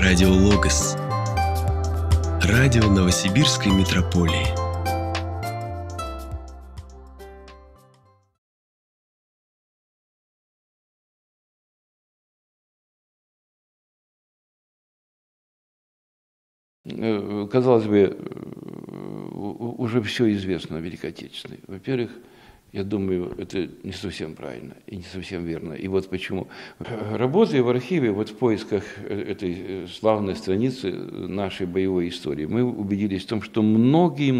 Радио Логос. Радио Новосибирской метрополии. Казалось бы, уже все известно о Великой Отечественной. Во-первых, я думаю, это не совсем правильно и не совсем верно. И вот почему. Работая в архиве, вот в поисках этой славной страницы нашей боевой истории, мы убедились в том, что многие,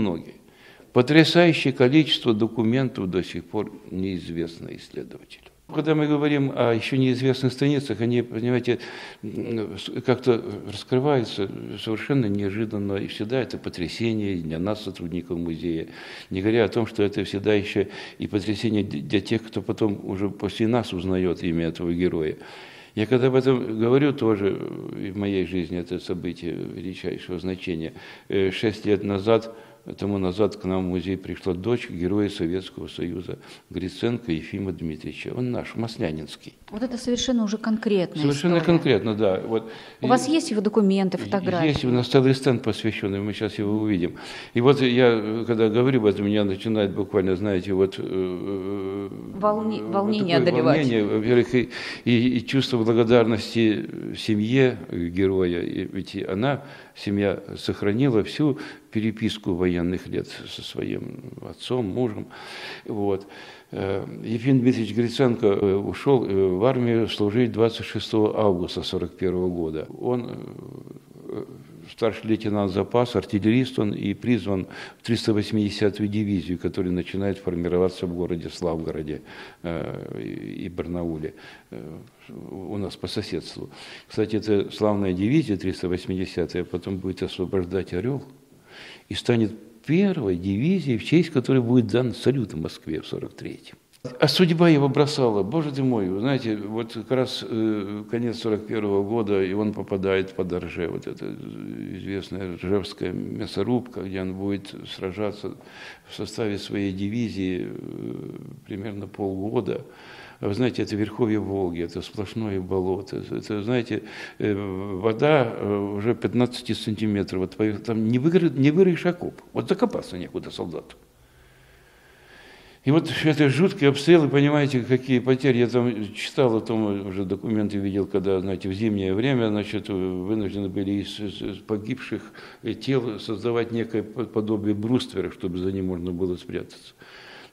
потрясающее количество документов до сих пор неизвестно исследователю. Когда мы говорим о еще неизвестных страницах, они, понимаете, как-то раскрываются совершенно неожиданно, и всегда это потрясение для нас, сотрудников музея, не говоря о том, что это всегда еще и потрясение для тех, кто потом уже после нас узнает имя этого героя. Я когда об этом говорю, тоже и в моей жизни это событие величайшего значения. 6 лет назад, тому назад к нам в музей пришла дочь героя Советского Союза Гриценко Ефима Дмитриевича. Он наш, маслянинский. Вот это совершенно уже конкретная Совершенно история. Конкретно, да. Вот. У вас есть его документы, фотографии? Есть, у нас целый стенд посвященный, мы сейчас его увидим. И вот я, когда говорю об этом, меня начинает буквально, знаете, вот... волнение одолевать. Волнение, во-первых, и чувство благодарности семье героя. Ведь она, семья, сохранила всю переписку военных лет со своим отцом, мужем. Вот. Ефим Дмитриевич Гриценко ушел в армию служить 26 августа 1941 года. Он старший лейтенант запаса, артиллерист он, и призван в 380-ю дивизию, которая начинает формироваться в городе Славгороде и Барнауле, у нас по соседству. Кстати, эта славная дивизия 380-я потом будет освобождать Орел и станет первой дивизией, в честь которой будет дан салют в Москве в 1943-м. А судьба его бросала, боже ты мой, вы знаете, вот как раз конец 1941 года, и он попадает под Орже, вот эта известная Ржевская мясорубка, где он будет сражаться в составе своей дивизии примерно полгода. Вы знаете, это верховье Волги, это сплошное болото, это, знаете, вода уже 15 сантиметров, вот там не вырыешь окоп, вот закопаться некуда солдату. И вот это жуткие обстрелы, понимаете, какие потери. Я там читал о том, уже документы видел, когда, знаете, в зимнее время, значит, вынуждены были из погибших тел создавать некое подобие бруствера, чтобы за ним можно было спрятаться.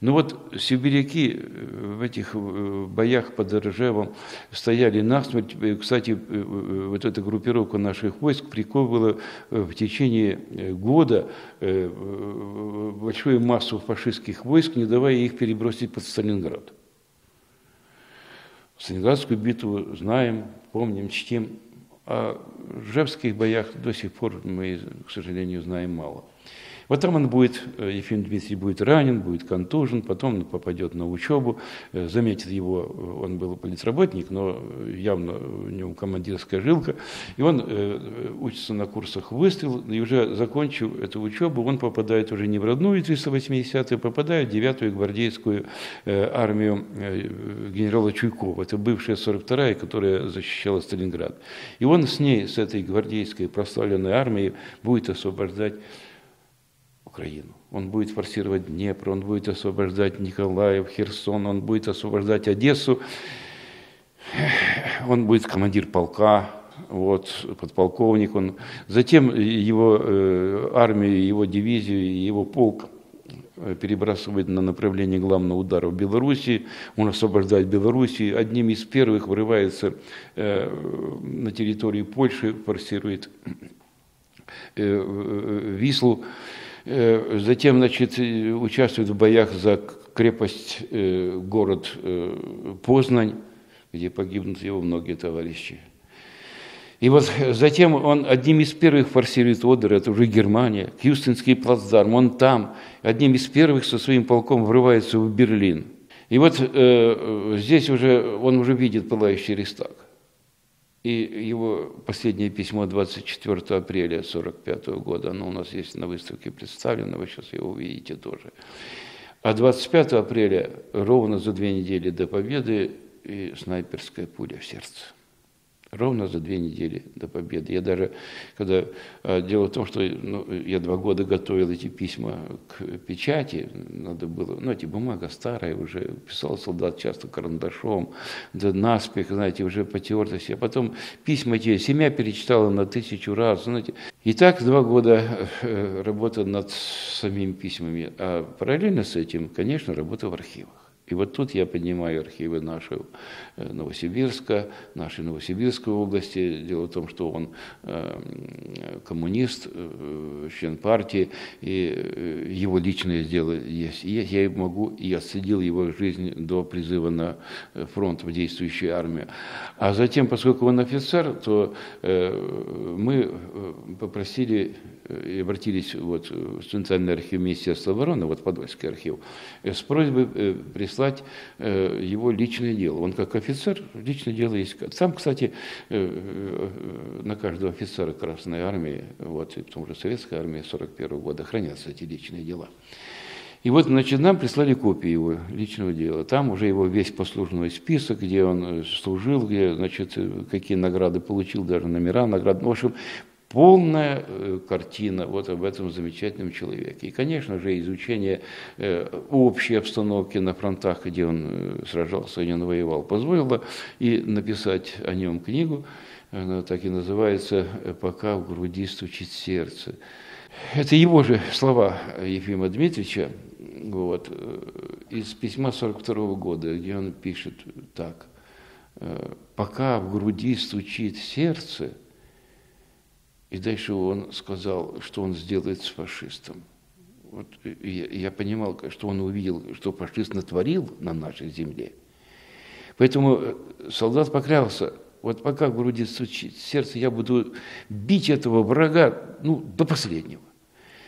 Ну вот сибиряки в этих боях под Ржевом стояли насмерть. Кстати, вот эта группировка наших войск приковывала в течение года большую массу фашистских войск, не давая их перебросить под Сталинград. Сталинградскую битву знаем, помним, чтим. О ржевских боях до сих пор мы, к сожалению, знаем мало. Вот там он будет, Ефим Дмитриевич будет ранен, будет контужен, потом он попадет на учебу. Заметит его, он был политработник, но явно у него командирская жилка. И он учится на курсах выстрел, и уже закончив эту учебу, он попадает уже не в родную 380-ю, а попадает в 9-ю гвардейскую армию генерала Чуйкова. Это бывшая 42-я, которая защищала Сталинград. И он с ней, с этой гвардейской прославленной армией, будет освобождать Украину. Он будет форсировать Днепр, он будет освобождать Николаев, Херсон, он будет освобождать Одессу, он будет командир полка, вот, подполковник. Затем его армию, его дивизию, его полк перебрасывает на направление главного удара в Белоруссии, он освобождает Белоруссию, одним из первых вырывается на территории Польши, форсирует Вислу. Затем, значит, участвует в боях за крепость, город Познань, где погибнут его многие товарищи. И вот затем он одним из первых форсирует Одер, это уже Германия, Кюстинский плацдарм, он там, одним из первых со своим полком врывается в Берлин. И вот здесь он уже видит пылающий Рейхстаг. И его последнее письмо 24 апреля 1945 года, оно у нас есть на выставке представлено, вы сейчас его увидите тоже. А 25 апреля, ровно за 2 недели до победы, и снайперская пуля в сердце. Ровно за 2 недели до победы. Я даже, дело в том, что я 2 года готовил эти письма к печати, надо было, эти бумага старая уже, писал солдат часто карандашом, да наспех, знаете, уже потертость. А потом письма эти семья перечитала на 1000 раз, знаете. И так 2 года работал над самими письмами. А параллельно с этим, конечно, работа в архивах. И вот тут я поднимаю архивы нашего Новосибирска, нашей Новосибирской области. Дело в том, что он коммунист, член партии, и его личное дело есть. И я отследил его жизнь до призыва на фронт в действующую армию. А затем, поскольку он офицер, то мы попросили и обратились в Центральный архив Министерства обороны, Подольский архив, с просьбой прислать его личное дело. Он как офицер, личное дело есть. Там, кстати, на каждого офицера Красной Армии, и в том же Советской армии 1941 года хранятся эти личные дела. И нам прислали копию его личного дела. Там уже его весь послужной список, где он служил, где, какие награды получил, даже номера наград. В общем, полная картина об этом замечательном человеке. И, конечно же, изучение общей обстановки на фронтах, где он сражался, где он воевал, позволило и написать о нем книгу. Она так и называется «Пока в груди стучит сердце». Это его же слова Ефима Дмитриевича из письма 1942 года, где он пишет так: «Пока в груди стучит сердце». И дальше он сказал, что он сделает с фашистом. Я понимал, что он увидел, что фашист натворил на нашей земле. Поэтому солдат поклялся: пока в груди стучит сердце, я буду бить этого врага до последнего.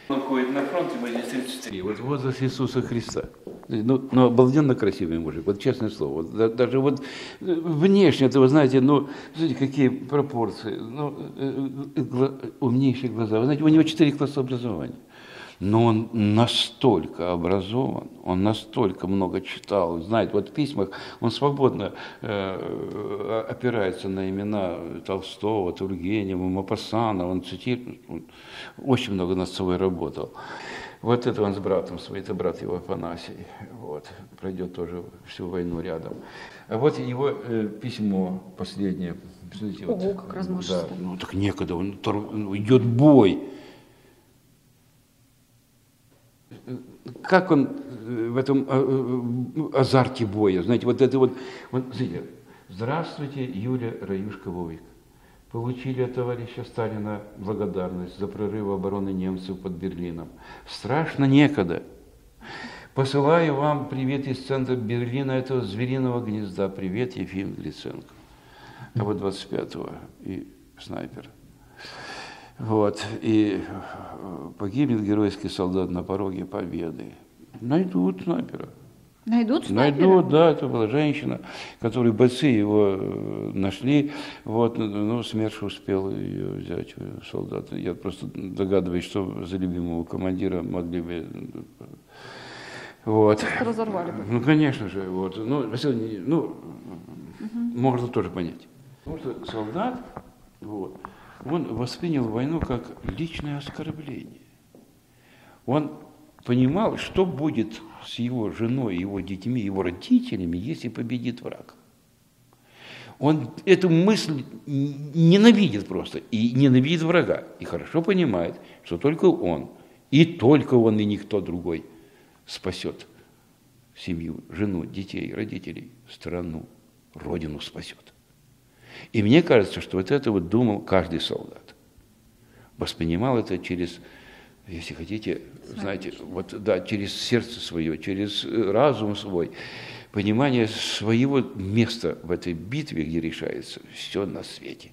Он ходит на фронт, ему здесь 33. Возраст Иисуса Христа. Обалденно красивый мужик, честное слово. Даже внешне, это, вы знаете, смотрите, какие пропорции. Умнейшие глаза. Вы знаете, у него 4 класса образования. Но он настолько образован, он настолько много читал, знает. В письмах он свободно опирается на имена Толстого, Тургенева, Мопассана, он цитирует, он очень много над собой работал. Это он с братом своим, это брат его Афанасий, пройдет тоже всю войну рядом. А его письмо последнее. Смотрите, ого, как размашисто. Да, так некогда, идет бой. Как он в этом азарте боя, знаете, смотрите, здравствуйте, Юлия Раюшка-Вовик. Получили от товарища Сталина благодарность за прорыв обороны немцев под Берлином. Страшно некогда. Посылаю вам привет из центра Берлина, этого звериного гнезда. Привет, Ефим Глиценко. А 25-го и снайпер. И погибнет геройский солдат на пороге победы. Найдут снайпера. Найдут снайпера? Найдут, да, это была женщина, которую бойцы его нашли. СМЕРШ успел ее взять, солдата. Я просто догадываюсь, что за любимого командира могли бы... Разорвали бы. Конечно же. Василий, можно тоже понять. Потому что солдат, он воспринял войну как личное оскорбление. Он понимал, что будет с его женой, его детьми, его родителями, если победит враг. Он эту мысль ненавидит просто, и ненавидит врага, и хорошо понимает, что только он, и никто другой спасет семью, жену, детей, родителей, страну, родину спасет. И мне кажется, что это думал каждый солдат. Воспринимал это через, если хотите, знаете, через сердце свое, через разум свой, понимание своего места в этой битве, где решается все на свете.